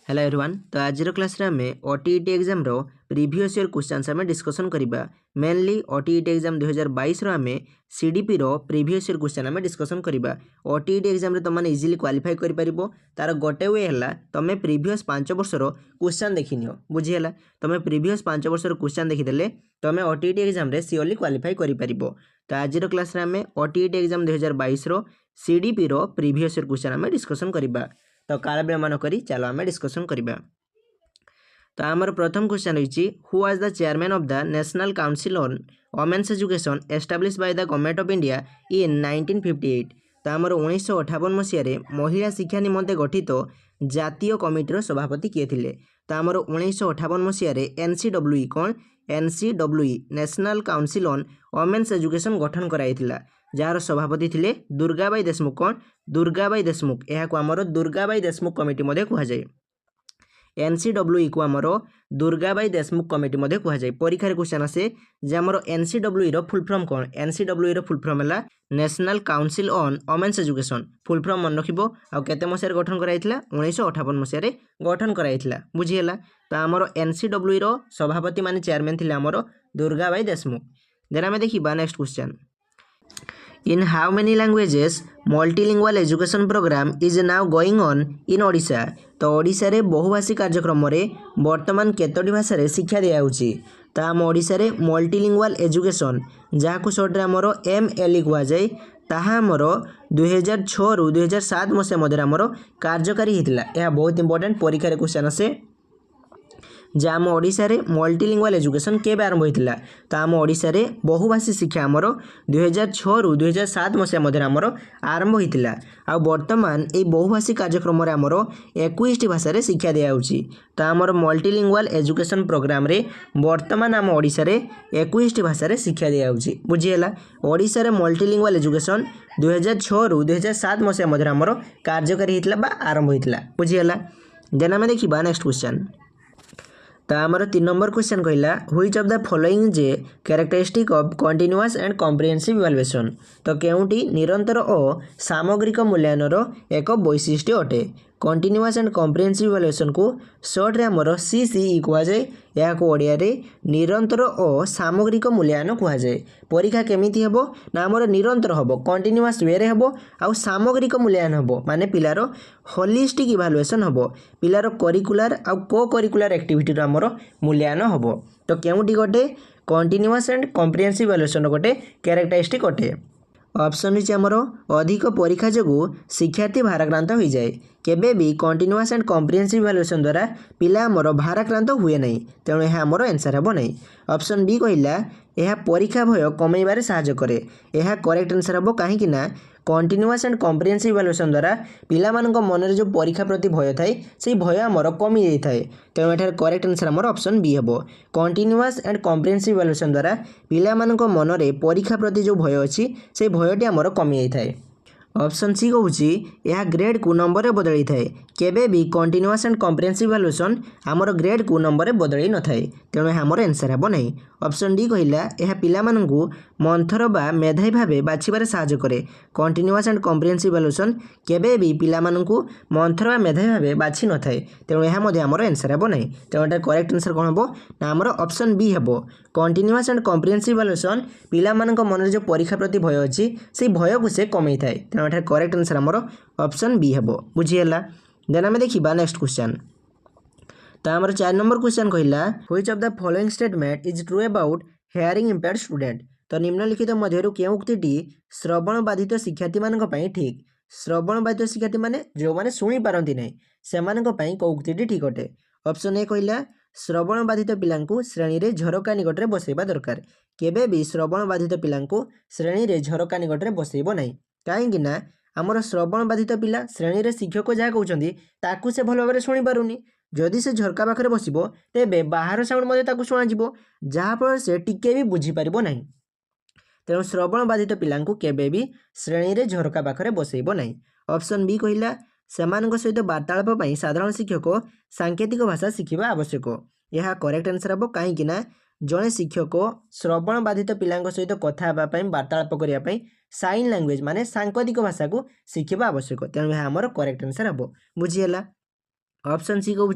Hello everyone. तो आज class रे आमे ओटीईटी एग्जाम रो प्रीवियस ईयर क्वेश्चंस आमे डिस्कशन करिबा। मेनली ओटीईटी एग्जाम 2022 रो आमे सीडीपी रो प्रीवियस ईयर क्वेश्चन आमे डिस्कशन करिबा। ओटीईटी एग्जाम रे तमने इजीली क्वालिफाई करि परिबो। तार गोटे वे हला तमे प्रीवियस 5 वर्ष रो क्वेश्चन देखिनियो, बुझी हला। तमे प्रीवियस 5 वर्ष रो क्वेश्चन देखि देले तमे ओटीईटी एग्जाम रे सियोरली क्वालिफाई करि परिबो। तो आज क्लास रे आमे ओटीईटी एग्जाम 2022 रो सीडीपी रो प्रीवियस ईयर क्वेश्चन आमे डिस्कशन करिबा। तो काल विलंब करी चलो आम डिस्कसन करिबा। तो आमर प्रथम क्वेश्चन रही who was the chairman of the national council on women's education establish by the government of India in 1958। तो आमर 1958 मसीह महिला शिक्षा निमंते गठित जातीय कमिटीर सभापति किए थिले। तो आमर 1958 मसीह एनसीडब्ल्यूई कौन NCWE national council on women's education गठन कराइथिला, जार सभापति थिले दुर्गाबाई देशमुख। कौन दुर्गाबाई देशमुख, यह आमर दुर्गाबाई देशमुख कमिटी मध्य कहुए। एनसीडब्ल्यूई को आमर दुर्गाबाई देशमुख कमिटी मध्य कहुए। परीक्षा क्वेश्चन आसे जे आमर एनसीडब्ल्यूई रो फुल फॉर्म कौन। एनसीडब्ल्यूई रो फुल फॉर्म है national council on women's education. Full form मन रखिबो। आ केते मसिया गठन कराइथिला 1958 मसिया गठन कराइथिला, बुझीला। तो आमर एनसीडब्ल्यूई रो सभापति माने चेयरमैन थिले आमर दुर्गाबाई देशमुख। देन आमे देखिबा next question. In how many languages multilingual education program is now going on in Odisha? तो ओडिशा रे बहुभाषी कार्यक्रम रे वर्तमान केतोटी भाषा रे शिक्षा दिया होची। तो आम ओडिशा रे मल्टीलिंगुअल एजुकेशन जहाँ को शॉर्ट रे आमर MLE कुआ जाए ताहा आमर 2006 रु 2007 मसीहा मध्य आमर कार्यकारी होता। यह बहुत इंपोर्टेंट परीक्षा क्वेश्चन आसे जे आम ओडिशा रे मल्टीलिंगुअल एजुकेशन केबे आरंभ होइतिला। तो आम ओडिशा रे बहुभाषी शिक्षा आमर 2006 रु 2007 मसीहा मध्य आमर आरंभ होइतिला। आ वर्तमान ए बहुभाषी कार्यक्रम रे आमर 21 भाषा रे शिक्षा दिया होउची। तो आमर मल्टीलिंगुअल एजुकेशन प्रोग्राम रे वर्तमान आम ओडिशा रे 21 भाषा रे शिक्षा दिया होउची, बुझिएला। ओडिशा रे मल्टीलिंगुअल एजुकेशन 2006 रु 2007 मसीहा मध्य आमर कार्यकारी होइतिला बा आरंभ होइतिला, बुझिएला। देन आमे देखिबा नेक्स्ट क्वेश्चन। तो आमर 3 नंबर क्वेश्चन कहला which of the following J characteristic of continuous and comprehensive evaluation. तो केउटी निरंतर और सामग्रिक मूल्यांकन एक वैशिष्ट्य अटे। कंटिन्यूअस एंड कॉम्प्रिहेंसिव इवैल्यूएशन को शॉर्ट रे आमर CCE कुआ जाए। या को ओडिया रे निरंतर और सामग्रिक मूल्यांकन कुआ जाए। परीक्षा केमिति हेबो ना आमर निरंतर हेबो कंटिन्यूअस वे रे हेबो आ सामग्रिक मूल्यांकन हेबो माने पिलार होलिस्टिक इवैल्यूएशन हेबो। पिलार करिकुलर आ को करिकुलर एक्टिविटी रो आमर मूल्यांकन हेबो। तो केउटी गोटे कंटिन्यूअस एंड कॉम्प्रिहेंसिव इवैल्यूएशन गोटे कैरेक्टरिस्टिक अटे। ऑप्शन रही आमर अधिक परीक्षा जो शिक्षार्थी भाराक्रांत हो जाए। केबे भी कंटिन्यूअस एंड कॉम्प्रिहेंसिव इवैल्यूएशन द्वारा पिला आमर भाराक्रांत हुए नहीं, तेणु यह आमर आंसर हेबो नहीं। ऑप्शन बी कहला यह परीक्षा भय कमेबारे सहायता करे। यह करेक्ट आंसर हेबो काहेकि ना कंटिन्यूअस एंड कॉम्प्रिहेंसिव इवैल्यूएशन द्वारा पिला मानक मन रे जो परीक्षा प्रति भय थाए से भय आमर कमी जाई थाए, तेणु एठार करेक्ट आंसर आमर ऑप्शन बी हेबो। कंटिन्यूअस एंड कॉम्प्रिहेंसिव इवैल्यूएशन द्वारा पिला मानक मन रे परीक्षा प्रति जो भय अछि से भयटी आमर कमी जाई थाए। ऑप्शन सी कहूँ यह ग्रेड को नंबर बदली थाए। केबे भी कंटिन्यूअस एंड कॉम्प्रिहेंसिव इवैल्यूएशन आमर ग्रेड को नंबर बदली न थाए, तेणु यह आमर आंसर हेबो नहीं। ऑप्शन डी कहला यह पिला मानकु मंथर बा मेधावी भावे बाछिबारे सहायता करे। कंटिन्यूअस एंड कॉम्प्रिहेंसिव इवैल्यूएशन केबे भी पिला मानकु मंथर बा मेधावी भावे बाछि न थाए, तेणु यह मध्ये आमर आंसर हेबो नहीं। तेणु एटा करेक्ट आंसर कोन हेबो ना आमर ऑप्शन बी हेबो। कंटिन्यूअस एंड कॉम्प्रिहेंसिव इवैल्यूएशन पिला मानक मन रे जो परीक्षा प्रति भय अछि से भय को से कमै थाए, तेणु एटा करेक्ट आंसर आमर ऑप्शन बी हेबो, बुझिएला। देन आमे देखिबा नेक्स्ट क्वेश्चन। तो आमर 4 नंबर क्वेश्चन कहला which of the following statement is true about hearing impaired student. तो निम्नलिखित मध्यरु केउ उक्तिटी श्रवण बाधित शिक्षार्थी मानक पई ठीक। श्रवण बाधित शिक्षार्थी माने जो माने सुनी पारंती नै सेमानक पई को उक्तिटी ठीक अटे। ऑप्शन ए कहला श्रवण बाधित पिलांकु श्रेणी रे झरका निकट रे बसेबा दरकार। केबे भी श्रवण बाधित पिलांकु श्रेणी रे झरका निकट रे बसेबो नै, काहेकि ना आमर श्रवण बाधित पिला श्रेणी रे शिक्षक जहाँ कहउछंती ताकू से भल भाबरे सुनी पारुनी। जदि से झरका पाखरे बसिबो तेबे बाहर साउंड मध्ये ताकू सुना जिवो, जहाँ फल से टिके भी बुझी पारिबो नाही। तेणु श्रवण बाधित पिलांकु केबे भी श्रेणी रे झरका पाखरे बसेबो नाही। ऑप्शन बी कहला सेमानक सहित वार्तालाप पई साधारण शिक्षक सांकेतिक भाषा शिखिबा आवश्यक। यह करेक्ट आंसर हेबो काहेकि ना जड़े शिक्षक श्रवण बाधित पिलांक सहित कथा हेबा पई वार्तालाप करिया पई साइन लैंग्वेज माने सांकेतिक भाषा को शिखिबा आवश्यक, तेणु यह आमर करेक्ट आंसर हेबो, बुझिएला। ऑप्शन सी कहूँ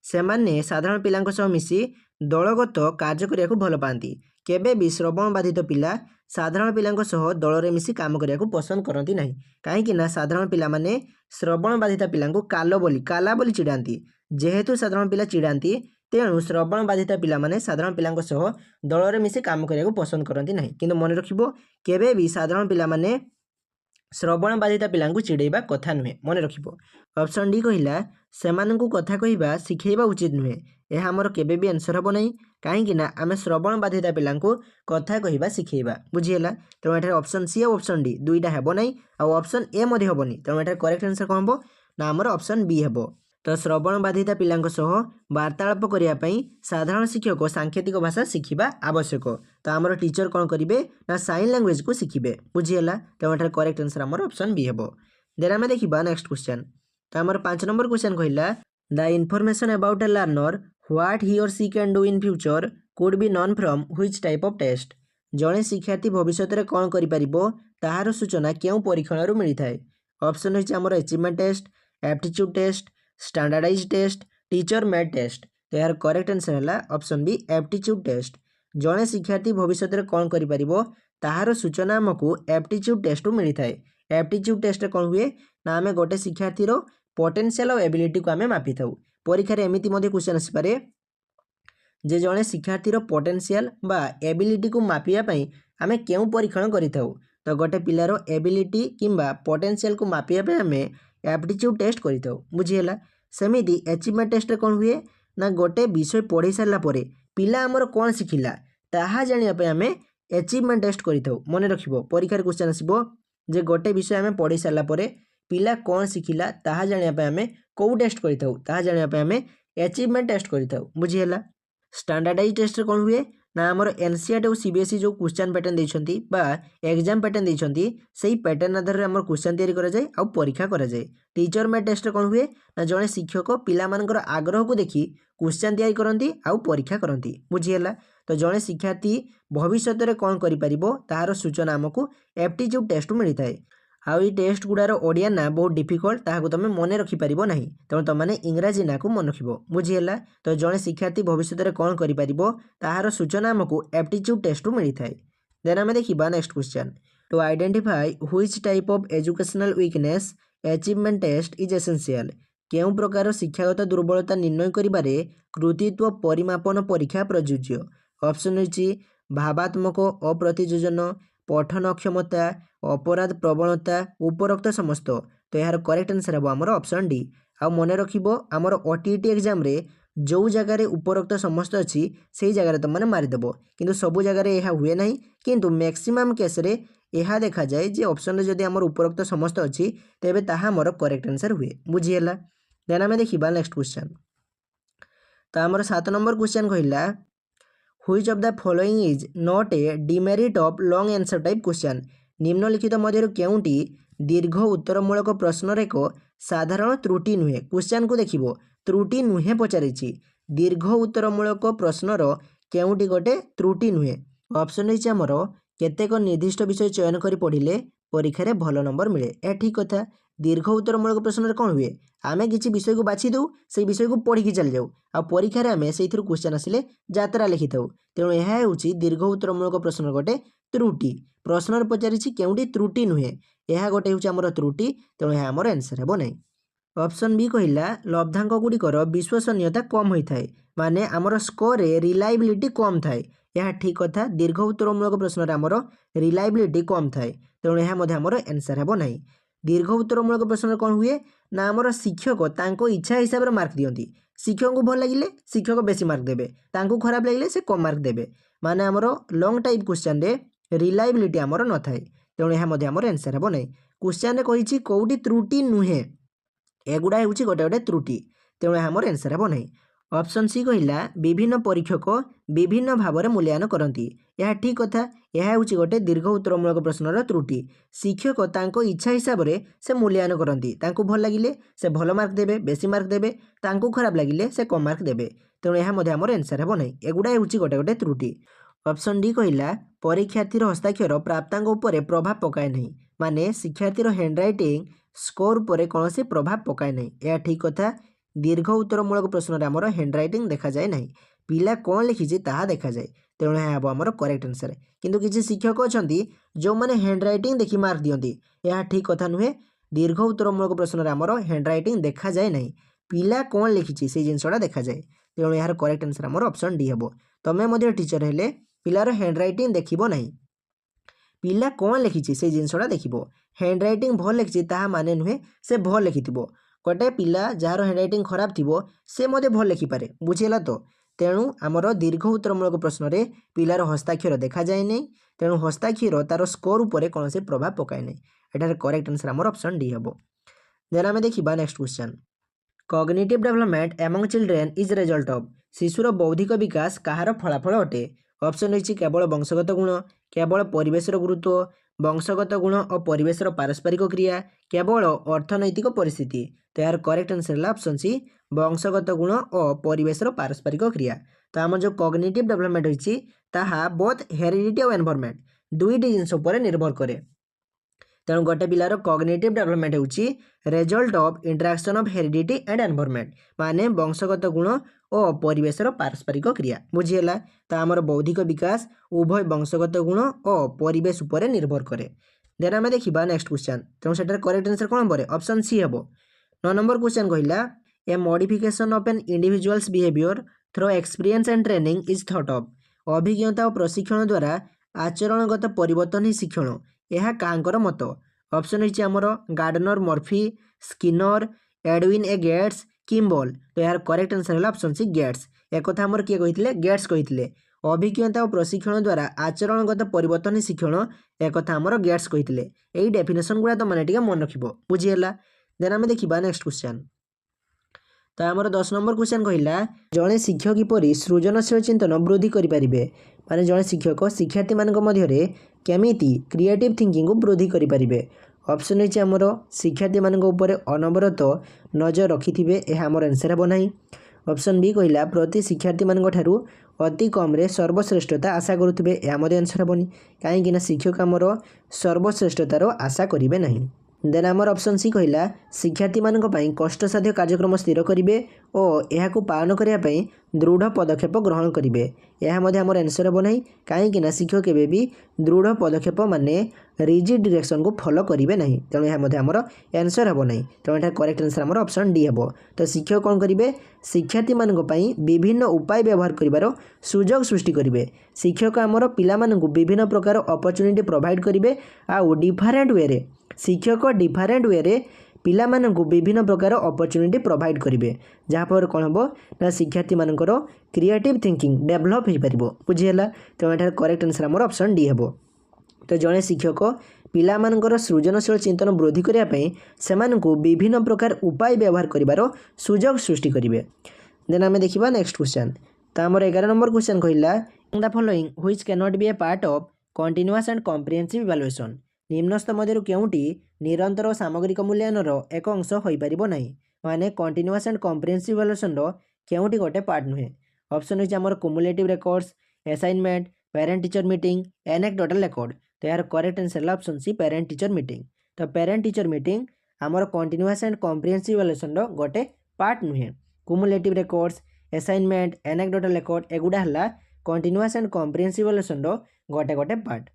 से साधारण पिलांक सह मिसी दलगत कार्य करने को भल पाती। केबे भी श्रवण बाधित पिला साधारण पिलांक सह दल मिसी काम करने को पसंद करती नहीं। कहीं साधारण पिला माने श्रवण बाधित पिलांको काला बोली चिड़ाती। जेहेतु साधारण पिला चिड़ाती तेणु श्रवण बाधित पिला माने साधारण पिलांक सह दल मिसी काम करने को पसंद करती नहीं। किंतु मन रखिबो केबे भी साधारण पिला माने श्रवण बाधित पिलांकु चिड़ेबा कथा नुहे। मन रखिबो। ऑप्शन डी कहिला सेमानंकु कथा कहिबा शिखेबा उचित नुहे। यह आमर केबे भी आंसर हम नहीं। कहीं आम श्रवण बाधित पिलांकु कथा कहिबा शिखेबा। बुझीगला। तेणु एठारे ऑप्शन सी और ऑप्शन डी दुईटा हेबो नहीं और ऑप्शन ए मधे हेबोनी। तेणु एठारे करेक्ट आंसर कौन हेबो ना आमर ऑप्शन बी हेबो। तो श्रवण बाधित पिलांक सह वार्तालाप करिया पई साधारण शिक्षक सांकेतिक भाषा शिखिबा आवश्यक। तो आमर टीचर कौन करिवे ना साइन लैंग्वेज को शिखिबे। बुझीगला। तेणु एठारे करेक्ट आंसर आमर ऑप्शन बी हेबो। देन आमे देखिबा नेक्स्ट क्वेश्चन। तो आमर 5 नंबर क्वेश्चन कहिला the information about a learner what he or she can do in future could be known from which type of test. जड़े शिक्षार्थी भविष्य में कौन करिपरिबो ताहार सूचना केउ परीक्षण मिली थाए। ऑप्शन होइछ आमर achievement test, aptitude test, standardise test, teacher made test. तो यार करेक्ट आंसर है ऑप्शन बी एप्टीट्यूड टेस्ट। जड़े शिक्षार्थी भविष्य में कौन करिपरिबो ताहार सूचना आमको एप्टीट्यूड टेस्ट मिली थाए। एप्टीट्यूड टेस्ट कौन हुए ना आम गोटे शिक्षार्थीर पोटेंशियल और एबिलिटी को आम मापी था। परीक्षा एमती क्वेश्चन आसपे जे जड़े शिक्षार्थीर पोटेंशियल बा एबिलिटी को मापियापाई आम क्यों परीक्षण करें। तो गोटे पिलार एबिलिटी किंबा पोटेंशियल को मापियापाई आम एप्टीट्यूड टेस्ट करें। बुझीगला। सेमिति अचीवमेंट टेस्ट कौन हुए ना गोटे विषय पढ़ी सारा पिला आमर कौन शिखिला ताहा जानियापाई आम अचीवमेंट टेस्ट करें। मन रखिबो परीक्षा क्वेश्चन आसिबो जे गोटे विषय आम पढ़ी सारा पिला कौन शिखिला ताहा जानियापाई आम कौ टेस्ट करें ताहा जानियापाई आम अचीवमेंट टेस्ट करें। बुझीगला। स्टैंडर्डाइज टेस्ट कौन हुए ना आमर एनसीईआरटी और सीबीएसई जो क्वेश्चन पैटर्न देइछंती बा एग्जाम पैटर्न देइछंती सेही पैटर्न आधार रे आमर क्वेश्चन तैयारी करा जाए और परीक्षा करा जाए। टीचर मेड टेस्ट कौन हुए ना जड़े शिक्षक पिला मानकर आग्रह को देखि क्वेश्चन तैयारी करंती और परीक्षा करंती। बुझीगला। तो जड़े शिक्षार्थी भविष्य में कौन करिपरिबो ताहार सूचना आमको एप्टीट्यूड टेस्ट मिली थाए। आउ ये टेस्ट गुड़ार ओडिया ना बहुत डिफिकल्ट ताहाको तुम मन रखिपारिबो नहीं। तेणु तुमने इंग्राजी ना को मन रखिबो। बुझीगला। तो जड़े शिक्षार्थी भविष्य में कौन करिपरिबो ताहार सूचना आमको एप्टीट्यूड टेस्ट मिली थाए। देन आमे देखिबा next question. To identify which type of educational weakness achievement test is essential. केउं प्रकार शिक्षागत दुर्बलता निर्णय करिबारे कृतित्व परिमापन परीक्षा प्रयोज्य। ऑप्शन होइछि भावात्मक अप्रतियोजन, पठन क्षमता, अपराध प्रवणता, उपरोक्त समस्त। तो यार करेक्ट आंसर है आमर ऑप्शन डी। आ मन रखिबो आमर ओटीईटी एग्जाम रे जो जगार उपरोक्त समस्त अच्छी से जगह तुम मारिदेव किंतु सबु जगार यह हुए ना किंतु मैक्सिमम केस रे यह देखा जाए जे ऑप्शन जदि आमर उपरोक्त समस्त अच्छी तेबे ताहा आमर करेक्ट आंसर हुए। बुझीगला। देन आमे देखिबा नेक्स्ट क्वेश्चन। तो आमर 7 नंबर क्वेश्चन कहिला which of the following is not a demerit of long answer type question. निम्नलिखित मध्य केउंटी दीर्घ उत्तरमूलक प्रश्नर एक साधारण त्रुटि नुहे। क्वेश्चन को देखिबो त्रुटि नुहे पचारिछि। दीर्घ उत्तरमूलक प्रश्नर केउंटी गोटे त्रुटि नुहे। ऑप्शन रही आमर केतेक निर्दिष्ट विषय चयन कर पढ़िले परीक्षा भल नंबर मिले। यह ठीक कथा। दीर्घ उत्तरमूलक प्रश्न कौन हुए आम किसी विषय को बाछि दू से विषय को पढ़ी चली जाऊ आ परीक्षा आम से क्वेश्चन आसिले यात्रा लिखि था। तेणु यह होउछि दीर्घ उत्तरमूलक प्रश्न गोटे त्रुटि। प्रश्न पचारि केउंटी त्रुटि नुहे यह गोटे हूँ आमर त्रुटि। तेणु यह आमर आंसर हेबो नहीं। ऑप्शन बी कहिला लब्धांक गुड़िकर विश्वसनीयता कम होता है माने आमर स्कोर रे रिलायबिलिटी कम थाए। यह ठीक कथा। दीर्घ उत्तरमूलक प्रश्न आमर रिलायबिलिटी कम थाए। तेणु यह आमर आंसर हेबो नहीं। दीर्घ उत्तरमूलक प्रश्न कौन हुए ना आमर शिक्षक तांको इच्छा हिसाब से मार्क दियंती। शिक्षक को भल लगिले शिक्षक बेसी मार्क देबे, तांको खराब लगिले से कम मार्क देबे। माने आमर लॉन्ग टाइप क्वेश्चन रे रिलायबिलिटी आमर न थाए। तेणु यह आमर आंसर हेबो नहीं। क्वेश्चन रे कहिछि कोउटी त्रुटि नुहे एगुड़ा होउछि गोटे गोटे त्रुटि। तेणु यह आमर आंसर हेबो नहीं। ऑप्शन सी कहिला विभिन्न परीक्षक विभिन्न भाव में मूल्यांकन करती। यह ठीक कथा। यह होउछि गोटे दीर्घ उत्तरमूलक प्रश्नर त्रुटि। शिक्षक तांको इच्छा हिसाब से मूल्यांकन करती। तांको भल लगिले से भल मार्क देबे, बेसी मार्क देबे, तांको खराब लगिले से कम मार्क देबे। तेणु यह आमर आंसर हेबो नहीं। एगुड़ा होउछि गोटे गोटे त्रुटि। ऑप्शन डी कहिला परीक्षार्थीर हस्ताक्षर प्राप्तांक उपरे प्रभाव पकाए नहीं माने शिक्षार्थीर हैंडराइटिंग स्कोर पर कौन से प्रभाव पकाए नहीं। यह ठीक कथा। दीर्घ उत्तरमूलक प्रश्न आमर हैंडराइटिंग देखा जाए ना पिला कौन लिखी ताहा देखा जाए तेणु यह हम आमर करेक्ट आंसर। किंतु किसी शिक्षक अच्छा जो मैंने हैंडराइटिंग देखी मार्क दियंती यह ठीक कथा नुहे। दीर्घ उत्तरमूलक प्रश्न आमर हैंडराइटिंग देखा जाए ना पिला कौन लिखी से जिनसा देखा जाए तेणु यार करेक्ट आंसर आमर ऑप्शन डी हम। तुम्हें टीचर हेले पिलार हैंडराइटिंग देखिबो नहीं पिला कौन लिखी से जिनसा देखिबो हैंडराइटिंग भल लिखी ताहा माने नुहे से भल लिखिथिबो गोटे पिला जार हैंडराइटिंग खराब थिबो से मते भल लिखिपारे बुझीला तो। तेणु आमर दीर्घ उत्तरमूलक प्रश्न रे पिलार हस्ताक्षर देखा जाए नहीं तेणु हस्ताक्षर तार स्कोर उपर कौन से प्रभाव पकाए नहीं एटार करेक्ट आंसर आमर ऑप्शन डी हम। देन आम देखा next question cognitive development among children is result of शिशुर बौद्धिक विकास कहार फलाफल अटे। ऑप्शन रही केवल वंशगत गुण केवल परिवेशर गुरुत्व वंशगत गुण और परिवेशर पारस्परिक क्रिया केवल अर्थनैतिक परिस्थिति। तो यार करेक्ट आंसर है ऑप्शन सी वंशगत गुण और परिवेशर पारस्परिक क्रिया। तो आम जो कॉग्निटिव डेवलपमेंट होइछि ताहा बोथ हेरिडिटी और एनवायरनमेंट दुईटी जिनस उपर निर्भर करे। तेणु गोटे पिलार कॉग्निटिव डेवलपमेंट होउछि result of interaction of heredity and environment माने वंशगत गुण और परिवेशर पारस्परिक क्रिया बुझीगला। तो आमर बौद्धिक विकास उभय वंशगत गुण और परिवेश उपर निर्भर करे। देन आम देखा नेक्स्ट क्वेश्चन तेणु सेटार करेक्ट आंसर कौन हे ऑप्शन सी हम। 9 नंबर क्वेश्चन कहला a modification of an individual's behaviour through experience and training is thought of अभिज्ञता और प्रशिक्षण द्वारा आचरणगत परिवर्तन ही शिक्षण यह कांकर मत। ऑप्शन रही आमर gardener Murphy Skinner Edwin A gets Kimbal. तो यार करेक्ट आंसर है ऑप्शन सी गेट्स। एक कथा आमर किए कही गेट्स कही अभिज्ञता और प्रशिक्षण द्वारा आचरणगत परिवर्तन ही शिक्षण एक कथा आमर गेट्स कही यही डेफिनेशन गुड़ा तो मैंने मन रख बुझीगला। देन आम देखा नेक्स्ट क्वेश्चन तो आमर 10 नंबर क्वेश्चन कहला जड़े शिक्षक किपर सृजनशील चिंतन वृद्धि करें माने जड़े शिक्षक शिक्षार्थी मानक मध्य केमिति क्रिएटिव थिंकिंग को वृद्धि करें। ऑप्शन रही आमर शिक्षार्थी मानक ऊपर अनवरत नजर रखिथिबे यह आमर आंसर हेबो नाही। ऑप्शन बी कहला प्रति शिक्षार्थी मानक ठारू अति कम रे सर्वश्रेष्ठता आशा करुथिबे यह मध्य आंसर हेबोनी कहीं शिक्षक आमर सर्वश्रेष्ठतार आशा करिवे नाही। देन आमर ऑप्शन सी कहला शिक्षार्थी मानक पई कष्टसाध्य कार्यक्रम स्थिर करेंगे और यह पालन करने दृढ़ पदक्षेप ग्रहण करेंगे यह आमर आंसर हे ना कहीं शिक्षक केबे भी दृढ़ पदक्षेप माने रिजिड डायरेक्शन को फॉलो करेंगे ना तेणु यह आमर आंसर हे ना तेणु यहाँ करेक्ट आंसर आमर ऑप्शन डी हम। तो शिक्षक कौन करेंगे शिक्षार्थी मानक पई विभिन्न उपाय व्यवहार कर सुजोग सृष्टि करेंगे। शिक्षक आमर पिला मानकु विभिन्न प्रकार अपॉर्चुनिटी प्रोवाइड करेंगे आउ डिफरेंट वे रे शिक्षक डिफरेंट वे रे पिला मानकु विभिन्न प्रकार अपॉर्चुनिटी प्रोवाइड करेंगे जहाँफल कौन हम ना शिक्षार्थी मानकर क्रिएटिव थिंकिंग डेभलप हो पार बुझीगला। तो यहाँ करेक्ट आंसर आमर ऑप्शन डी हम। तो जड़े शिक्षक पिला मानकर सृजनशील चिंतन वृद्धि करने से विभिन्न प्रकार उपाय व्यवहार कर सुजोग सृष्टि करेंगे। देन आम देखा नेक्स्ट क्वेश्चन तो आमर 11 नंबर क्वेश्चन कहला the following which can not be a part of continuous and comprehensive evaluation निम्नस्थ मध्य केउटी निरंतर और सामग्रिक मूल्यांकन एक अंश हो पारिबो नहीं माने कंटीन्यूअस एंड कॉम्प्रिहेंसिव इवैल्यूएशन केउटी गोटे पार्ट नुहे। ऑप्शन रही आमर cumulative records assignment parent teacher meeting anecdotal record. तो यार correct answer option C parent teacher meeting. तो पेरेंट टीचर मीटिंग आमर कंटीन्यूअस एंड कॉम्प्रिहेंसिव इवैल्यूएशन गोटे पार्ट नुहे। Cumulative records assignment anecdotal record एगुड़ा है कंटीन्यूअस एंड कॉम्प्रिहेंसिव इवैल्यूएशन गोटे गोटे पार्ट।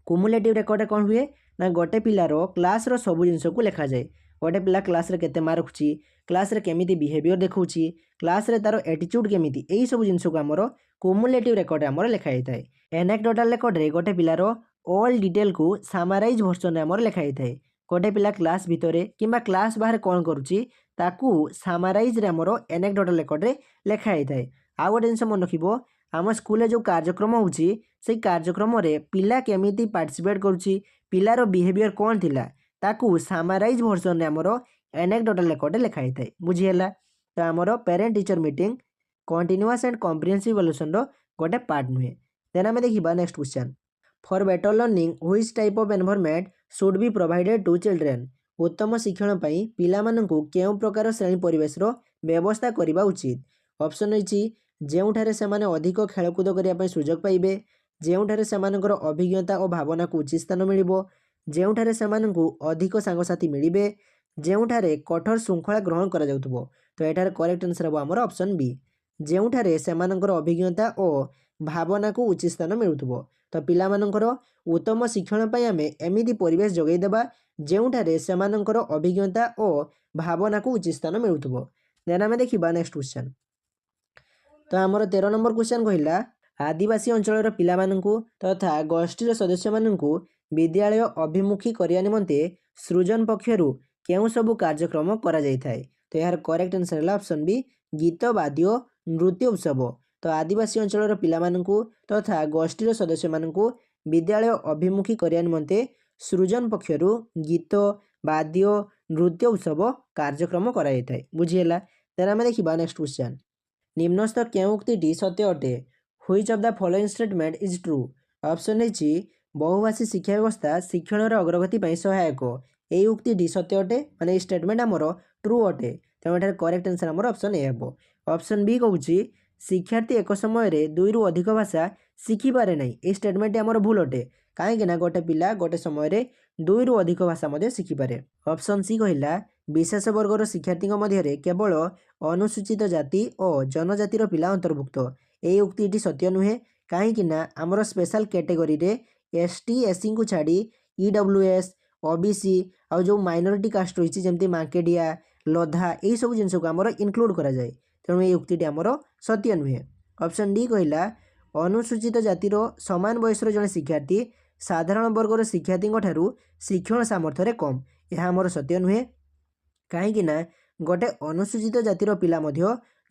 कुमुलेटिव रेकॉर्ड कौन हुए ना गोटे पिलार क्लास रो सबु जिनस को लिखा जाए गोटे पिला क्लास रे केते मार्क रखुची क्लास रे केमिति बिहेवियर देखौची क्लास रे तार एटीट्यूड केमिति एई सब जिनस को आमर कुमुलेटिव रेकॉर्ड आमर लिखा जाय थाए। एनेक्डोटल रेकॉर्ड रे गोटे पिलार ऑल डिटेल को सामराइज वर्जन रे आमर लिखा जाय थाए गोटे पिला क्लास भितरे किंबा क्लास बाहर कौन करुची ताकू सामराइज रे आमर एनेक्डोटल रेकॉर्ड रे लिखा जाय थाए। आ गोटे जिनस मन रखिबो आम स्कूल जो कार्यक्रम होउची से कार्यक्रम रे पिला केमिति पार्टिसिपेट करुची पिलार बिहेवियर कौन थिला ताकू सामराइज वर्जन रे आमर एनेक्डोटल रेकॉर्ड लिखा जाय थाए बुझीगला। तो आमर parent teacher meeting continuous and comprehensive evaluation गोटे पार्ट नुहे। देन आम देखा next question for better learning which type of environment should be provided to children उत्तम शिक्षण पई पिला मानकु केउ प्रकार श्रेणी परिवेश रो व्यवस्था करबा उचित। ऑप्शन रही ଯେଉଁଠାରେ ସେମାନେ ଅଧିକ ଖେଳକୁଦ କରିବା ପାଇଁ ସୁଯୋଗ ପାଇବେ ଯେଉଁଠାରେ ସେମାନଙ୍କର ଅଭିଜ୍ଞତା ଓ ଭାବନାକୁ ଉଚିତ ସ୍ଥାନ ମିଳିବ ଯେଉଁଠାରେ ସେମାନଙ୍କୁ ଅଧିକ ସାଙ୍ଗସାଥି ମିଳିବେ ଯେଉଁଠାରେ କଠୋର ଶୃଙ୍ଖଳା ଗ୍ରହଣ କରାଯାଉଥିବ। ତ ଏଠାରେ କରେକ୍ଟ ଆନ୍ସର ହେବ ଆମର ଅପସନ୍ ବି। ଯେଉଁଠାରେ ସେମାନଙ୍କର ଅଭିଜ୍ଞତା ଓ ଭାବନାକୁ ଉଚିତ ସ୍ଥାନ ମିଳୁଥିବ। ତ ପିଲାମାନଙ୍କର ଉତ୍ତମ ଶିକ୍ଷଣ ପାଇଁ ଆମେ ଏମିତି ପରିବେଶ ଯୋଗାଇ ଦେବା ଯେଉଁଠାରେ ସେମାନଙ୍କର ଅଭିଜ୍ଞତା ଓ ଭାବନାକୁ ଉଚିତ ସ୍ଥାନ ମିଳୁଥିବ। ଦେନ୍ ଆମେ ଦେଖିବା ନେକ୍ସଟ କ୍ୱେଶ୍ଚନ୍। ତ ଆମର 13 ନମ୍ବର କ୍ୱେଶ୍ଚନ୍ କହିଲା ଆଦିବାସୀ ଅଞ୍ଚଳର ପିଲାମାନଙ୍କୁ ତଥା ଗୋଷ୍ଠୀର ସଦସ୍ୟମାନଙ୍କୁ ବିଦ୍ୟାଳୟ ଅଭିମୁଖୀ କରିବା ନିମନ୍ତେ ସୃଜନ ପକ୍ଷରୁ କେଉଁ ସବୁ କାର୍ଯ୍ୟକ୍ରମ କରାଯାଇଥାଏ। ତ ଏହାର କରେକ୍ଟ ଆନ୍ସର ହେଲା ଅପସନ୍ ବି ଗୀତ ବାଦ୍ୟ ନୃତ୍ୟ ଉତ୍ସବ। ତ ଆଦିବାସୀ ଅଞ୍ଚଳର ପିଲାମାନଙ୍କୁ ତଥା ଗୋଷ୍ଠୀର ସଦସ୍ୟମାନଙ୍କୁ ବିଦ୍ୟାଳୟ ଅଭିମୁଖୀ କରିବା ନିମନ୍ତେ ସୃଜନ ପକ୍ଷରୁ ଗୀତ ବାଦ୍ୟ ନୃତ୍ୟ ଉତ୍ସବ କାର୍ଯ୍ୟକ୍ରମ କରାଯାଇଥାଏ। ବୁଝିହେଲା। ତେଣୁ ଆମେ ଦେଖିବା ନେକ୍ସଟ କ୍ୱେଶ୍ଚନ୍। ନିମ୍ନସ୍ଥ କେଉଁ ଉକ୍ତିଟି ସତ୍ୟ ଅଟେ? Which of the following statement is true? Option ହେଇଛି ବହୁଭାଷୀ ଶିକ୍ଷା ବ୍ୟବସ୍ଥା ଶିକ୍ଷଣର ଅଗ୍ରଗତି ପାଇଁ ସହାୟକ। এই ଉକ୍ତିଟି ସତ୍ୟ ଅଟେ, ମାନେ এই ଷ୍ଟେଟମେଣ୍ଟ ଆମର ଟ୍ରୁ ଅଟେ। ତେଣୁ ଏଠାରେ କରେକ୍ଟ ଆନ୍ସର ଆମର ଅପସନ୍ ଏ ହେବ। ଅପସନ୍ ବି କହୁଛି ଶିକ୍ଷାର୍ଥୀ ଏକ ସମୟରେ 2ରୁ ଅଧିକ ଭାଷା ଶିଖିପାରେ ନାହିଁ। এই ଷ୍ଟେଟମେଣ୍ଟଟି ଆମର ଭୁଲ ଅଟେ। କାହିଁକି ନା ଗୋଟେ ପିଲା ଗୋଟେ ସମୟରେ 2ରୁ ଅଧିକ ଭାଷା ମଧ୍ୟ ଶିଖିପାରେ। ଅପସନ୍ ସି କହିଲା ବିଶେଷ ବର୍ଗର ଶିକ୍ଷାର୍ଥୀଙ୍କ ମଧ୍ୟରେ କେବଳ ଅନୁସୂଚିତ ଜାତି ଓ ଜନଜାତିର ପିଲା ଅନ୍ତର୍ଭୁକ୍ତ। এই ଉକ୍ତିଟି ସତ୍ୟ ନୁହେଁ। କାହିଁକି ନା ଆମର ସ୍ପେଶାଲ କ୍ୟାଟେଗୋରୀରେ ST SCଙ୍କୁ ଛାଡ଼ି EWS OBC ଆଉ ଯେଉଁ ମାଇନରିଟି କାଷ୍ଟ ରହିଛି ଯେମିତି ମାଙ୍କେଡ଼ିଆ ଲଧା ଏହିସବୁ ଜିନିଷକୁ ଆମର ଇନକ୍ଲୁଡ଼ କରାଯାଏ। ତେଣୁ এই ଉକ୍ତିଟି ଆମର ସତ୍ୟ ନୁହେଁ। ଅପସନ୍ ଡି କହିଲା ଅନୁସୂଚିତ ଜାତିର ସମାନ ବୟସର ଜଣେ ଶିକ୍ଷାର୍ଥୀ ସାଧାରଣ ବର୍ଗର ଶିକ୍ଷାର୍ଥୀଙ୍କ ଠାରୁ ଶିକ୍ଷଣ ସାମର୍ଥ୍ୟରେ କମ୍। ଏହା ଆମର ସତ୍ୟ ନୁହେଁ। କାହିଁକି ନା ଗୋଟେ ଅନୁସୂଚିତ ଜାତିର ପିଲା ମଧ୍ୟ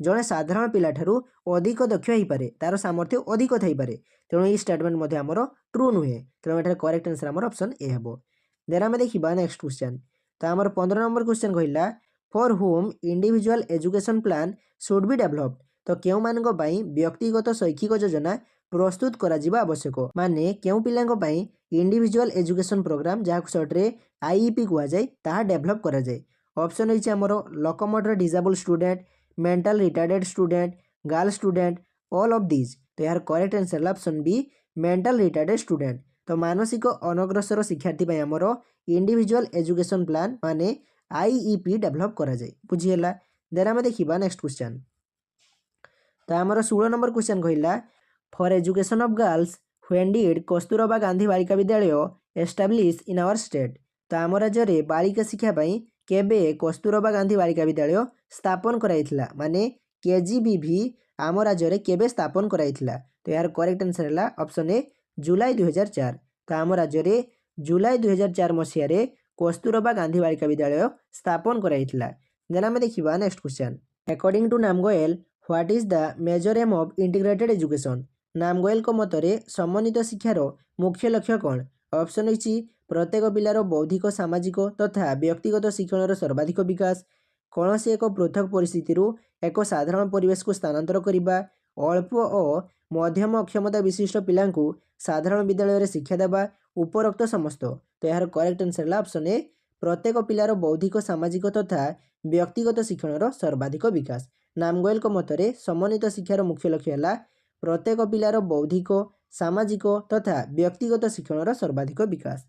ଜଣେ ସାଧାରଣ ପିଲାଠାରୁ ଅଧିକ ଦକ୍ଷ ହୋଇପାରେ, ତା'ର ସାମର୍ଥ୍ୟ ଅଧିକ ଥାଇପାରେ। ତେଣୁ ଏହି ଷ୍ଟେଟମେଣ୍ଟ ମଧ୍ୟ ଆମର ଟ୍ରୁ ନୁହେଁ। ତେଣୁ ଏଠାରେ କରେକ୍ଟ ଆନ୍ସର ଆମର ଅପସନ୍ ଏ ହେବ। ଦେନ୍ ଆମେ ଦେଖିବା ନେକ୍ସଟ କ୍ୱେଶ୍ଚନ୍। ତ ଆମର 15 ନମ୍ବର କ୍ୱେଶ୍ଚନ୍ କହିଲା for whom individual education plan should be developed. ତ କେଉଁମାନଙ୍କ ପାଇଁ ବ୍ୟକ୍ତିଗତ ଶୈକ୍ଷିକ ଯୋଜନା ପ୍ରସ୍ତୁତ କରାଯିବା ଆବଶ୍ୟକ। ମାନେ କେଉଁ ପିଲାଙ୍କ ପାଇଁ ଇଣ୍ଡିଭିଜୁଆଲ ଏଜୁକେସନ୍ ପ୍ରୋଗ୍ରାମ ଯାହାକୁ ସର୍ଟରେ IEP କୁହାଯାଏ ତାହା ଡେଭଲପ୍ କରାଯାଏ। ଅପସନ୍ ରହିଛି ଆମର locomotor disabled student, mental retarded student, girl student, all of these. ତ ଏହାର କରେକ୍ଟ ଆନ୍ସର ହେଲା option B mental retarded student. ତ ମାନସିକ ଅନଗ୍ରସର ଶିକ୍ଷାର୍ଥୀ ପାଇଁ ଆମର ଇଣ୍ଡିଭିଜୁଆଲ ଏଜୁକେସନ୍ ପ୍ଲାନ୍ ମାନେ IEP ଡେଭଲପ୍ କରାଯାଏ। ବୁଝିହେଲା। ଦେନ୍ ଆମେ ଦେଖିବା ନେକ୍ସଟ କ୍ୱେଶ୍ଚନ୍। ତ ଆମର 16 ନମ୍ବର କ୍ୱେଶ୍ଚନ୍ କହିଲା for education of girls when did Kasturba Gandhi ବାଳିକା ବିଦ୍ୟାଳୟ ଏଷ୍ଟାବ୍ଲିଶ୍ ଇନ୍ ଆୱାର ଷ୍ଟେଟ୍। ତ ଆମ ରାଜ୍ୟରେ ବାଳିକା ଶିକ୍ଷା ପାଇଁ କେବେ କସ୍ତୁରବା ଗାନ୍ଧୀ ବାଳିକା ବିଦ୍ୟାଳୟ ସ୍ଥାପନ କରାଯାଇଥିଲା। ମାନେ KGBV ଆମ ରାଜ୍ୟରେ କେବେ ସ୍ଥାପନ କରାଯାଇଥିଲା। ତ ଏହାର କରେକ୍ଟ ଆନ୍ସର ହେଲା ଅପସନ୍ ଏ ଜୁଲାଇ 2004। ତ ଆମ ରାଜ୍ୟରେ ଜୁଲାଇ 2004 ମସିହାରେ କସ୍ତୁରବା ଗାନ୍ଧୀ ବାଳିକା ବିଦ୍ୟାଳୟ ସ୍ଥାପନ କରାଯାଇଥିଲା। ଦେନ୍ ଆମେ ଦେଖିବା ନେକ୍ସଟ କ୍ୱେଶ୍ଚନ୍। ଆକର୍ଡିଂ ଟୁ ନାମଗୋଏଲ what is the major aim of integrated education. ନାମଗୋଏଲଙ୍କ ମତରେ ସମନ୍ୱିତ ଶିକ୍ଷାର ମୁଖ୍ୟ ଲକ୍ଷ୍ୟ କ'ଣ? ଅପସନ୍ ରହିଛି ପ୍ରତ୍ୟେକ ପିଲାର ବୌଦ୍ଧିକ ସାମାଜିକ ତଥା ବ୍ୟକ୍ତିଗତ ଶିକ୍ଷଣର ସର୍ବାଧିକ ବିକାଶ, କୌଣସି ଏକ ପୃଥକ ପରିସ୍ଥିତିରୁ ଏକ ସାଧାରଣ ପରିବେଶକୁ ସ୍ଥାନାନ୍ତର କରିବା, ଅଳ୍ପ ଓ ମଧ୍ୟମ ଅକ୍ଷମତା ବିଶିଷ୍ଟ ପିଲାଙ୍କୁ ସାଧାରଣ ବିଦ୍ୟାଳୟରେ ଶିକ୍ଷା ଦେବା, ଉପରୋକ୍ତ ସମସ୍ତ। ତ ଏହାର କରେକ୍ଟ ଆନ୍ସର ହେଲା ଅପସନ୍ ଏ ପ୍ରତ୍ୟେକ ପିଲାର ବୌଦ୍ଧିକ ସାମାଜିକ ତଥା ବ୍ୟକ୍ତିଗତ ଶିକ୍ଷଣର ସର୍ବାଧିକ ବିକାଶ। ନାମଗୋଏଲଙ୍କ ମତରେ ସମନ୍ୱିତ ଶିକ୍ଷାର ମୁଖ୍ୟ ଲକ୍ଷ୍ୟ ହେଲା ପ୍ରତ୍ୟେକ ପିଲାର ବୌଦ୍ଧିକ ସାମାଜିକ ତଥା ବ୍ୟକ୍ତିଗତ ଶିକ୍ଷଣର ସର୍ବାଧିକ ବିକାଶ।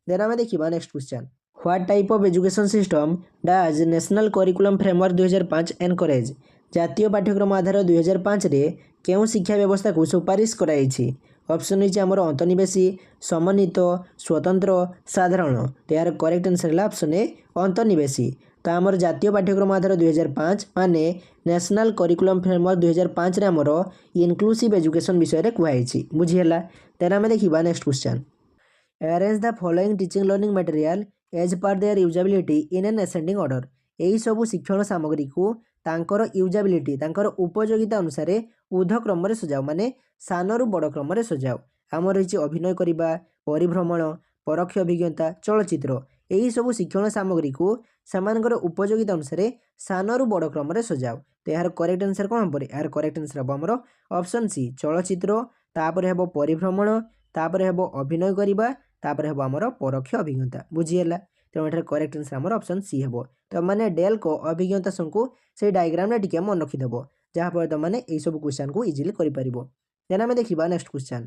ଦେନ୍ ଆମେ ଦେଖିବା next question. What type of education system ଡାଜ୍ national curriculum framework 2005 encourage. ଜାତୀୟ ପାଠ୍ୟକ୍ରମ ଆଧାର 2005ରେ କେଉଁ ଶିକ୍ଷା ବ୍ୟବସ୍ଥାକୁ ସୁପାରିଶ କରାଯାଇଛି? ଅପସନ୍ ରହିଛି ଆମର ଅନ୍ତର୍ନିବେଶୀ, ସମନ୍ୱିତ, ସ୍ୱତନ୍ତ୍ର, ସାଧାରଣ। ତ ଏହାର କରେକ୍ଟ ଆନ୍ସର ହେଲା ଅପସନ୍ ଏ ଅନ୍ତର୍ନିବେଶୀ। ତ ଆମର ଜାତୀୟ ପାଠ୍ୟକ୍ରମ ଆଧାର 2005 ମାନେ ନ୍ୟାସନାଲ୍ କରିକୁଲମ୍ ଫ୍ରେମୱାର୍କ 2005ରେ ଆମର ଇନକ୍ଲୁସିଭ୍ ଏଜୁକେସନ୍ ବିଷୟରେ କୁହାଯାଇଛି। ବୁଝିହେଲା। ତେଣୁ ଆମେ ଦେଖିବା next question. Arrange the following teaching learning material as per their usability in an ascending order. ଏହିସବୁ ଶିକ୍ଷଣ ସାମଗ୍ରୀକୁ ତାଙ୍କର ୟୁଜାବିଲିଟି ତାଙ୍କର ଉପଯୋଗିତା ଅନୁସାରେ ଊର୍ଦ୍ଧ୍ୱ କ୍ରମରେ ସଜାଉ, ମାନେ ସାନରୁ ବଡ଼ କ୍ରମରେ ସଜାଉ। ଆମର ରହିଛି ଅଭିନୟ କରିବା, ପରିଭ୍ରମଣ, ପରୋକ୍ଷ ଅଭିଜ୍ଞତା, ଚଳଚ୍ଚିତ୍ର। ଏହିସବୁ ଶିକ୍ଷଣ ସାମଗ୍ରୀକୁ ସେମାନଙ୍କର ଉପଯୋଗିତା ଅନୁସାରେ ସାନରୁ ବଡ଼ କ୍ରମରେ ସଜାଉ। ତ ଏହାର କରେକ୍ଟ ଆନ୍ସର କ'ଣ ହେବ? ଏହାର କରେକ୍ଟ ଆନ୍ସର ହେବ ଆମର ଅପସନ୍ ସି ଚଳଚ୍ଚିତ୍ର, ତାପରେ ହେବ ପରିଭ୍ରମଣ, ତାପରେ ହେବ ଅଭିନୟ କରିବା, ତାପରେ ହେବ ଆମର ପରୋକ୍ଷ ଅଭିଜ୍ଞତା। ବୁଝିହେଲା। ତେଣୁ ଏଠାରେ କରେକ୍ଟ ଆନ୍ସର ଆମର ଅପସନ୍ ସି ହେବ। ତମାନେ ଡେଲ୍ଙ୍କ ଅଭିଜ୍ଞତା ସଂକୁ ସେଇ ଡାଇଗ୍ରାମରେ ଟିକେ ମନେ ରଖିଦେବ, ଯାହାଫଳରେ ତୁମମାନେ ଏହିସବୁ କ୍ୱେଶ୍ଚନକୁ ଇଜିଲି କରିପାରିବ। ଦେନ୍ ଆମେ ଦେଖିବା ନେକ୍ସଟ କ୍ୱେଶ୍ଚନ୍।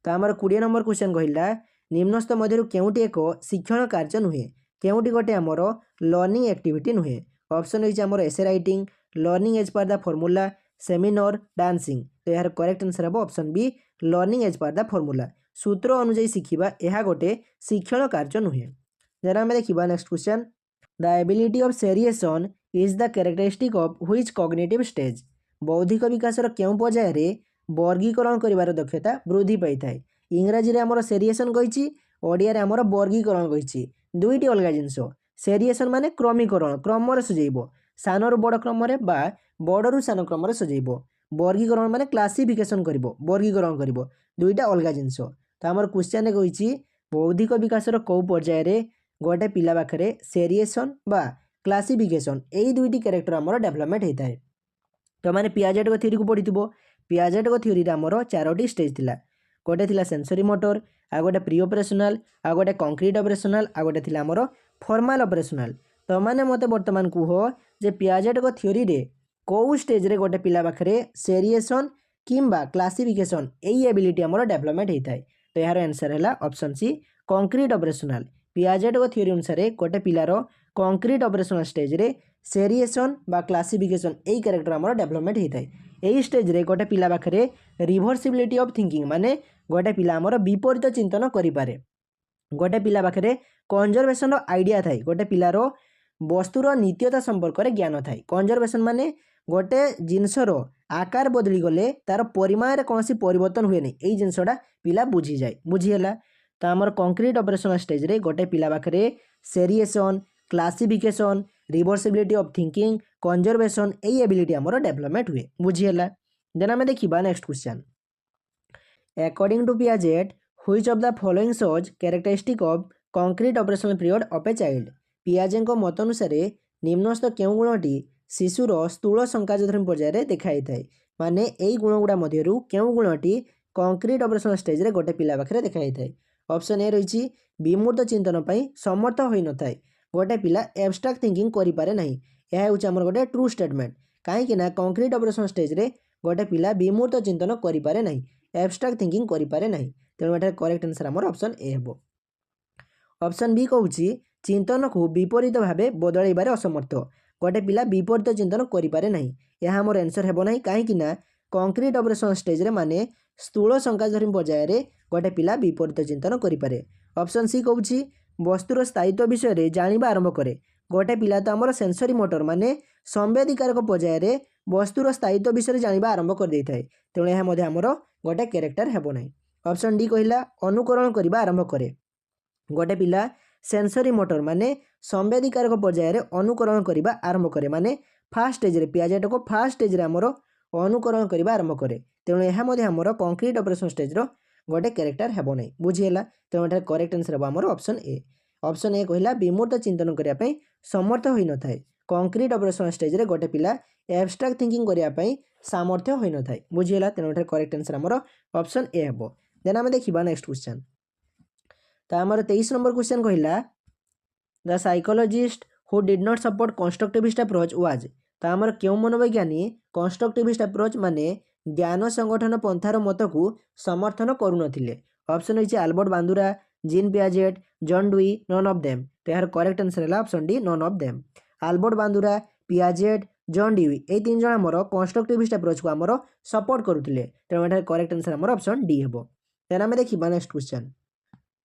ତ ଆମର 20 ନମ୍ବର କ୍ୱେଶ୍ଚନ୍ କହିଲା ନିମ୍ନସ୍ଥ ମଧ୍ୟରୁ କେଉଁଟି ଏକ ଶିକ୍ଷଣ କାର୍ଯ୍ୟ ନୁହେଁ? केउटी गोटे आमर लर्निंग एक्टिविटी नुहे। ऑप्शन रही आमर essay writing, learning as per the formula, seminar, dancing. तो यार करेक्ट आंसर हम option be learning as per the formula. सूत्र अनुଯାयी शिखिबा यह गोटे शिक्षण कार्य नुहे। देन आम देखा next question, the ability of seriation is the characteristic of which cognitive stage. बौद्धिक विकासर केउं पर्याୟରେ वर्गीकरण करिवार दक्षता वृद्धि पाई थाए। इंग्राजी रे हमर सेरिएसन कहिछि, ओडिया रे हमर वर्गीकरण कहिछि, दुईटी अलग जिनिस। सेरिएसन माने क्रमीकरण, क्रम सजेइबो, सानरु बड़ क्रम बा बड़रू सान क्रम सजेइबो। वर्गीकरण माने क्लासिफिकेशन करिवो, वर्गीकरण करिवो, दुईटा अलग जिनिस। तो हमर क्वेश्चन कहिछि बौद्धिक विकासर कौ पर्याୟରେ गोटे पिला पाखरे सेरिएसन बा क्लासिफिकेशन एई दुईटी कैरेक्टर हमर डेवलपमेंट होता है। तो मैंने पियाजेट को थ्योरी को पढ़ी। पियाजेट को थ्योरी आमर 4टी स्टेज थिला। गोटे थिला सेंसरी मोटर, आ गोटे प्री ऑपरेशनल, आ गोटे कंक्रीट ऑपरेशनल, आ गोटे थिला आमर फॉर्मल ऑपरेशनल। तो मैंने मते वर्तमान कुह जे पियाजेट को थ्योरी रे कौ स्टेज रे गोटे पिला पाखरे सेरिएसन किंबा क्लासिफिकेशन एई एबिलिटी आमर डेवलपमेंट होता है। तो यार आंसर है option C concrete operational. Piaget को थ्योरी अनुसार गोटे पिलार कंक्रीट ऑपरेशनल स्टेज रे सेरिएसन बा क्लासिफिकेशन एई कैरेक्टर आमर डेवलपमेंट होता है। यही स्टेज रे गोटे पिला पाखरे रिभर्सिबिलिटी ऑफ थिंकिंग माने गोटे पिला आमर विपरीत चिंतन करिपारे। गोटे पिला पाखरे कंजर्वेशन आइडिया थाए, गोटे पिलार वस्तुर नित्यता संपर्क में ज्ञान थाए। कंजर्वेशन माने गोटे जिनसर आकार बदली गले तार परिमाण कौन परिवर्तन हुए नहीं, यही जिनसटा पिला बुझी जाए। बुझीगला। तो आमर कंक्रीट ऑपरेशनल स्टेज रे गोटे पिला पाखरे seriation, classification, reversibility of thinking, conservation एई एबिलिटी आमर डेवलपमेंट हुए। बुझीगला। देन आम देखा next question, according to Piaget which of the following shows characteristic of concrete operational period of a child. पियाजे मत अनुसार निम्नस्थ केउं गुणटी शिशुर स्थूल संकाचधर्मी पर्यायर देखाई थाए। माने एई गुण गुड़ा मध्यरु केउं गुणटी कंक्रीट ऑपरेशनल स्टेज रे गोटे पिला पाखरे देखाई थाए। ऑप्शन ए रही विमूर्त चिंतन पई समर्थ होई न थाए, गोटे पिला एब्स्ट्रैक्ट थिंकिंग करि पारे नाही। यह होछि हमर गोटे ट्रू स्टेटमेंट। काहेकि ना कंक्रीट ऑपरेशनल स्टेज रे गोटे पिला विमूर्त चिंतन करि पारे नाही, एब्स्ट्रैक्ट थिंकिंग करि पारे नाही। तेणु एठार करेक्ट आंसर हमर ऑप्शन ए हेबो। ऑप्शन बी कहूछि चिंतन को विपरीत भावे बदलैबारे असमर्थ, गोटे पिला विपरीत चिंतन करि पारे नाही। यह हमर आंसर हेबो नाही, काहेकि ना कंक्रीट ऑपरेशनल स्टेज रे माने स्थूल संकाचधर्मी पर्यायर रे गोटे पिला विपरीत चिंतन करि पारे। ऑप्शन सी कहूछि वस्तुर स्थायित्व विषय रे जानिबा आरंभ करे, गोटे पिला तो आमर सेंसरी मोटर माने संवेदीकारक पर्यायर रे वस्तुर स्थायित्व विषय जानिबा आरंभ कर देइ थाए। तेणु यह मध्ये आमर गोटे कैरेक्टर हेबो नाही। ऑप्शन डी कहिला अनुकरण करिबा आरंभ करे, गोटे पिला सेंसरी मोटर माने संवेदीकारक पर्यायर अनुकरण करिबा आरंभ करे, माने फास्ट स्टेज रे पियाजेट को फास्ट स्टेज रे आमर अनुकरण करिबा आरंभ करे। तेणु यह मध्ये आमर कंक्रीट ऑपरेशन स्टेज रो गोटे कैरेक्टर हेबो नाही। बुझीगला। तेणु एठार करेक्ट आंसर हेबो आमर ऑप्शन ए। ऑप्शन ए कहिला विमूर्त चिंतन करिया पई समर्थ होई न थाए, कंक्रीट ऑपरेशन स्टेज रे गोटे पिला एब्स्ट्रैक्ट थिंकिंग करिया पई सामर्थ्य होई न थाए। बुझीगला। तेणु एठार करेक्ट आंसर आमर ऑप्शन ए हेबो। देन आमे देखिबा नेक्स्ट क्वेश्चन। तो आमर 23 नंबर क्वेश्चन कहिला the psychologist who did not support constructivist approach was. तो आमर केउं मनोवैज्ञानिक कंस्ट्रक्टिविस्ट अप्रोच माने ज्ञान संगठन पंथार मत को समर्थन करू नथिले। ऑप्शन रही Albert Bandura, Jean Piaget, John Dewey, none of them. तो यार करेक्ट आंसर है option D none of them. Albert Bandura, Piaget, John Dewey ए तीन जन आमर कंस्ट्रक्टिविस्ट अप्रोच को आमर सपोर्ट करुथिले। तेणु एठार करेक्ट आंसर आमर ऑप्शन डी हेबो। देन आमे देखिबा next question,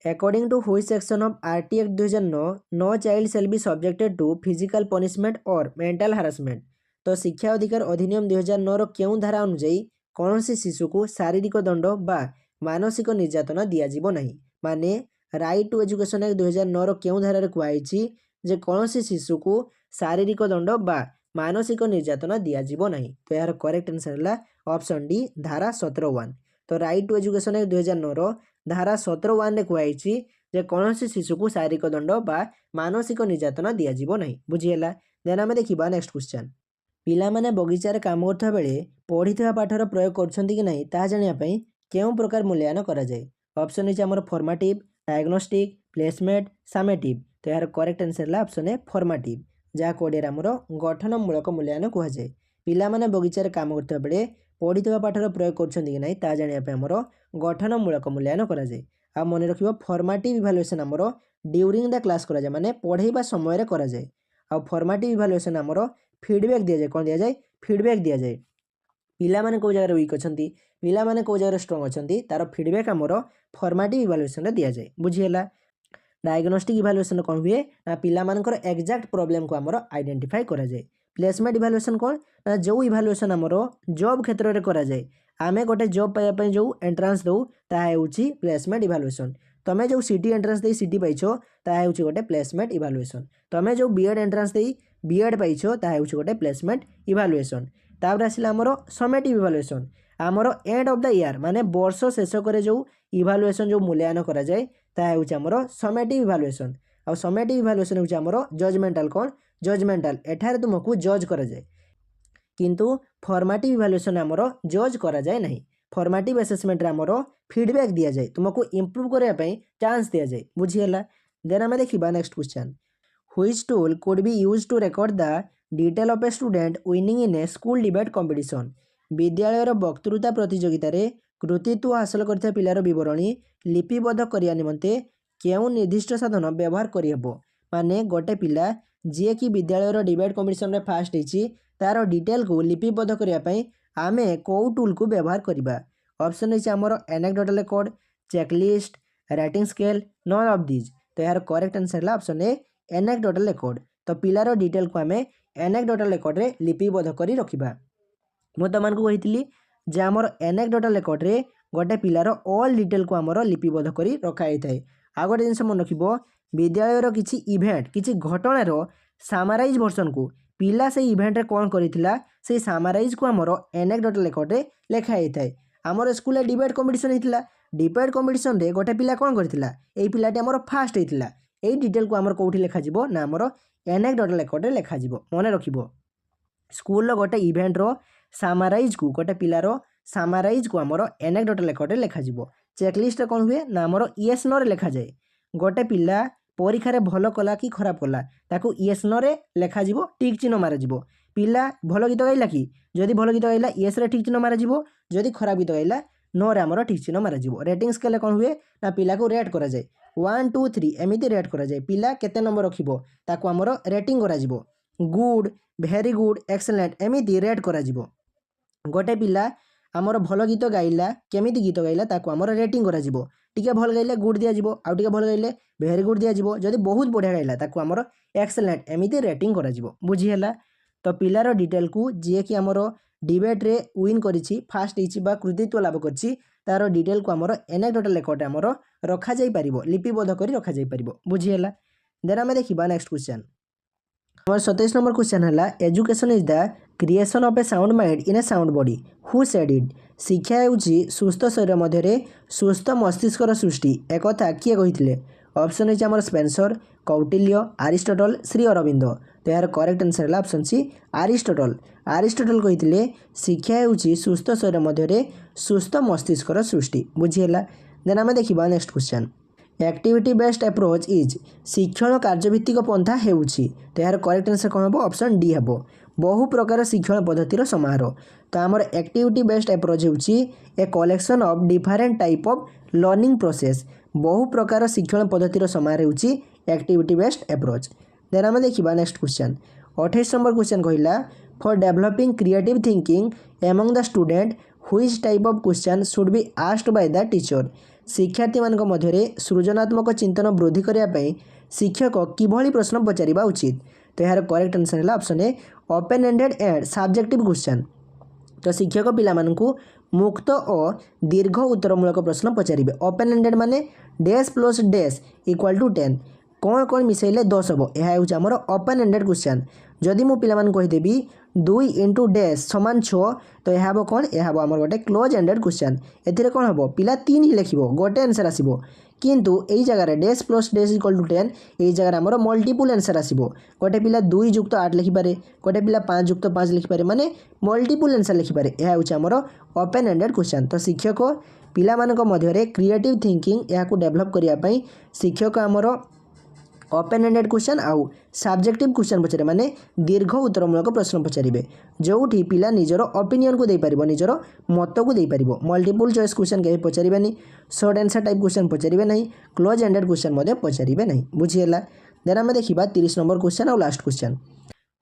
according to which section of RT act 2009 no child shall be subjected to physical punishment और मेंटल हारासमेंट। तो शिक्षा अधिकार अधिनियम 2009 रो केउं धारा अनुଯାयी कौन सी शिशु को शारीरिक दंड बा मानसिक निर्यातना दियाजिबो नहीं। माने राइट टू एजुकेशन एक्ट 2009 रो केउं धारा रे कुआइछि जे कौन सी शिशु को शारीरिक दंड बा मानसिक निर्यातना दियाजिबो नहीं। तो यार करेक्ट आंसर है ऑप्शन डी धारा 17(1). तो राइट टू एजुकेशन एक्ट 2009 रो धारा 17(1) रे कुआइछि जे कौन सी शिशु को शारीरिक दंड बा मानसिक निर्यातना दियाजिबो नहीं। बुझीगला। देन आमे देखिबा नेक्स्ट क्वेश्चन, पिला माने बगीचार काम करथा बेले पढ़िथिबा पाठर प्रयोग करछन्ति कि नहीं ताहा जानिया पई केउं प्रकार मूल्यांकन करा जाय। ऑप्शन अछि हमर फॉर्मेटिव, डायग्नोस्टिक, प्लेसमेंट, समेटिव। तो यार करेक्ट आंसर है ऑप्शन ए फॉर्मेटिव, जहाँ कोडियर आमर गठनमूलक मूल्यांकन कहा जाय। पिला माने बगीचार काम करथा बेले पढ़िथिबा पाठर प्रयोग करछन्ति कि नहीं ताहा जानिया पई हमर गठनमूलक मूल्यांकन करा जाय। आ मन रखिबो फॉर्मेटिव इवैल्यूएशन हमरो ड्यूरिंग द क्लास करा जाय माने पढ़ेबा समय रे करा जाय। आ फॉर्मेटिव इवैल्यूएशन हमरो फीडबैक दिया जाय कोन दिया जाय फीडबैक दिया जाय पिला माने को जगह वीक अछंती पिला माने को जगह स्ट्रांग अछंती तार फीडबैक हमरो फॉर्मेटिव इवैल्यूएशन रे दिया जाय बुझी हला। डायग्नोस्टिक इवैल्यूएशन कौन हुए ना पिला मानकर एक्जाक्ट प्रॉब्लम को हमरो आइडेंटिफाई करा जाय। प्लेसमेंट इवैल्यूएशन कौन ना जो इवैल्यूएशन हमरो जॉब क्षेत्र रे करा जाय आमे गोटे जॉब पाया पय जो एंट्रेंस दउ ता हेउची प्लेसमेंट इवैल्यूएशन। तमे जो सिटी एंट्रेंस देई सिटी पाइछो ता हेउची गोटे प्लेसमेंट इवैल्यूएशन। तमे जो बीएड एंट्रेंस देई बीएड पाइछो ता हेउची गोटे प्लेसमेंट इवैल्यूएशन। तापर आसिला हमरो समेटिव इवैल्यूएशन हमरो एंड ऑफ द ईयर माने वर्ष शेष करे जो इवैल्यूएशन जो मूल्यांकन करा जाय ता हेउची हमरो समेटिव इवैल्यूएशन। आ समेटिव इवैल्यूएशन हेउची हमरो जजमेंटल कोन जजमेंटल एठारे तुमको जज करा जाय किंतु फॉर्मेटिव इवैल्यूएशन हमरो जज करा जाय नहीं। फॉर्मेटिव असेसमेंट रे हमरो फीडबैक दिया जाय तुमको इंप्रूव करे पई चांस दिया जाय बुझी हला। देन हमें देखिबा next question which tool could be used to record the detail of a student winning in A school debate competition. विद्यालय वक्तृता प्रतियोगिता रे कृतित्व हासिल करथिया पिलार विवरणी लिपिबद्ध करिया निमंते केउ निर्दिष्ट साधन व्यवहार करियबो माने गोटे पिला जे कि विद्यालय डिबेट कंपटीशन रे फास्ट हिची तार डिटेल को लिपिबद्ध करिया पई आमे को टूल को व्यवहार करिबा। ऑप्शन हिची हमरो anecdotal record checklist writing scale none of this. तो यार करेक्ट आंसर है ऑप्शन ए एनेक्डोटल रिकॉर्ड। तो पिलार डिटेल को आमे एनेक्डोटल रिकॉर्ड रे लिपिबद्ध करी रखिबा। मु तमान को कहितली जे हमर एनेक्डोटल रिकॉर्ड रे गोटे पिलार ऑल डिटेल को हमर लिपिबद्ध करी रखा थाए। आ गोटे जिनस मन रखिबो विद्यालय किछि इवेंट किछि घटनार सामाराइज वर्जन को पिला से इवेंट रे कोन करिथिला से सामाराइज को हमर एनेक्डोटल रिकॉर्ड रे लेखा थाए। हमर स्कूल रे डिबेट कंपटीशन हितला डिबेट कंपटीशन रे गोटे पिला कोन करिथिला एई पिलाटी हमर फास्ट हितला एई डिटेल को हमर कोठी लेखा जिवो ना हमर एनेक्डोटल रिकॉर्ड रे लेखा जिवो मन रखिबो। स्कूल रो गोटे इवेंट रो सामाराइज को गोटे पिलार सामाराइज को हमर एनेक्डोटल रिकॉर्ड रे लेखा जिवो। चेकलिस्ट कौन हुए ना हमर येस नो रे लेखा जाए गोटे पिला परीक्षा रे भलो कला कि खराब कला ताकू येस नो रे लेखा जिवो टिक चिन्ह मारा जिवो। पिला भलो गीत गाइला कि जदि भलो गीत गाइला येस रे टिक चिन्ह मारा जिवो जदि खराब गीत गाइला नो रे हमर टिक चिन्ह मारा जिवो। रेटिंग स्केल कौन हुए ना पिला को रेट करा जाए 1 2 3 एमिति रेट करा जाए पिला केते नंबर रखिबो ताकू हमर रेटिंग करा जिवो गुड भेरी गुड एक्सेलेंट एमिति रेट करा जिवो। गोटे पिला आमर भल गीत गाइला केमिति गीत गाइला ताकू आमर रेटिंग करा जिवो टिके भल गाइले गुड दिया जिवो आउ टिके भल गाइले भेरी गुड दिया जिवो जदि बहुत बढ़िया गाइला ताकू आमर एक्सेलेंट एमिति रेटिंग करा जिवो बुझी हला। तो पिलार डिटेल को जे कि आमर डिबेट रे विन करिछि फास्ट हिची बा कृतित्व लाभ करिछि तार डिटेल को आमर एनेक्डोटल रिकॉर्ड आमर रखा जाई परिबो लिपिबद्ध करी रखा जाई परिबो बुझी हला। देन हमें देखिबा नेक्स्ट क्वेश्चन हमार 27 नंबर क्वेश्चन है education is the creation of A sound mind in A sound body who said it. शिक्षा हेउची सुस्थ शरीर मध्य सुस्थ मस्तिष्कर सृष्टि एक कथा किए कहिथिले। ऑप्शन है हमर स्पेंसर कौटिल्य अरिस्टोटल श्री अरविंद। तो यार करेक्ट आंसर है ऑप्शन सी अरिस्टोटल। अरिस्टोटल कहिथिले शिक्षा हेउची सुस्थ शरीर मध्य सुस्थ मस्तिष्कर सृष्टि बुझीला। देन आम देखिबा next question activity based approach is शिक्षण कार्यभित्तिक पंथा हेउची। तो यार करेक्ट आंसर कौन हम ऑप्शन डी हम बहु प्रकार शिक्षण पद्धतिर समारोह। तो आमर एक्टिविटी बेस्ड अप्रोच हेउची a collection of different type of learning process बहु प्रकार शिक्षण पद्धतिर समारोह हेउची एक्टिविटी बेस्ड अप्रोच। देन आम देखिबा नेक्स्ट क्वेश्चन 28 नंबर क्वेश्चन कहला for developing creative thinking among the student which type of question should be asked by the teacher. शिक्षार्थी मान मध्य सृजनात्मक चिंतन वृद्धि करने शिक्षक किभली प्रश्न पचारिबा उचित। तो यार करेक्ट आंसर है option A open ended and subjective question. तो शिक्षक पिला मानकु मुक्त और दीर्घ उत्तरमूलक प्रश्न पचारिबे। ओपन एंडेड माने dash plus dash equal to 10 कौन कौन मिसेले 10 हम यह हूँ आमर ओपन एंडेड क्वेश्चन। जदि मु पिला मान कहीदेवी 2 इंटू डैश समान 6 तो यह हम कौन यह हम आमर गोटे क्लोज एंडेड क्वेश्चन। एथिरे कौन हम पिला 3 ही लिखिबो गोटे आंसर आसीबो किंतु एई जगह dash plus dash equal to 10 एई जगह आमर मल्टीपल आंसर आसीबो। गोटे पिला 2 युक्त 8 लिखिपारे गोटे पिला 5 युक्त 5 लिखिपारे माने मल्टीपल आंसर लिखिपारे यह हूँ आमर ओपन एंडेड क्वेश्चन। तो शिक्षक पिला मानक मध्य क्रिएटिव थिंकिंग या डेभलप करने शिक्षक आमर ओपन एंडेड क्वेश्चन आउ सब्जेक्टिव क्वेश्चन पचारे माने दीर्घ उत्तरमूलक प्रश्न पचारे जो पिला निजर ओपिनियन को देपर निजर मत को देपर मल्टीपल चॉइस क्वेश्चन के पचारे शॉर्ट आंसर टाइप क्वेश्चन पचारे ना क्लोज एंडेड क्वेश्चन पचारे ना बुझीगला। देन आम देखा 30 नंबर क्वेश्चन आउ last question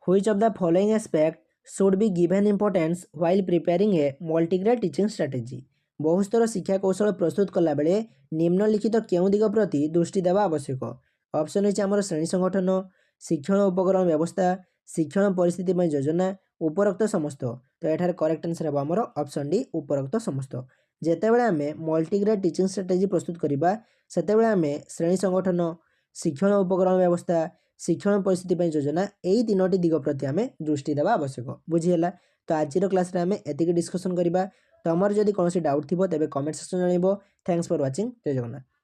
which of the following aspect should be given importance while preparing a multigrade teaching strategy. बहुस्तर शिक्षा कौशल प्रस्तुत कला बेले निम्नलिखित केउं दिग प्रति दृष्टि देवा आवश्यक। ऑप्शन होइछ आमर श्रेणी संगठन, शिक्षण उपकरण व्यवस्था, शिक्षण परिस्थिति में योजना, उपरोक्त समस्त। तो एठार करेक्ट आंसर है आमर ऑप्शन डी उपरोक्त समस्त। जेतेबेले आमे मल्टीग्रेड टीचिंग स्ट्रेटेजी प्रस्तुत करिबा सेतेबेले आमे श्रेणी संगठन, शिक्षण उपकरण व्यवस्था, शिक्षण परिस्थिति में योजना यही तीनोटी दिग प्रति आमे दृष्टि देवा आवश्यक। बुझीगला। तो आज क्लास रे आमे एतिक डिस्कशन करिबा। तो आमर जदि कोनोसी डाउट थिबो तेबे कमेंट सेक्शन जानइबो। Thanks for watching. जय जगन्नाथ।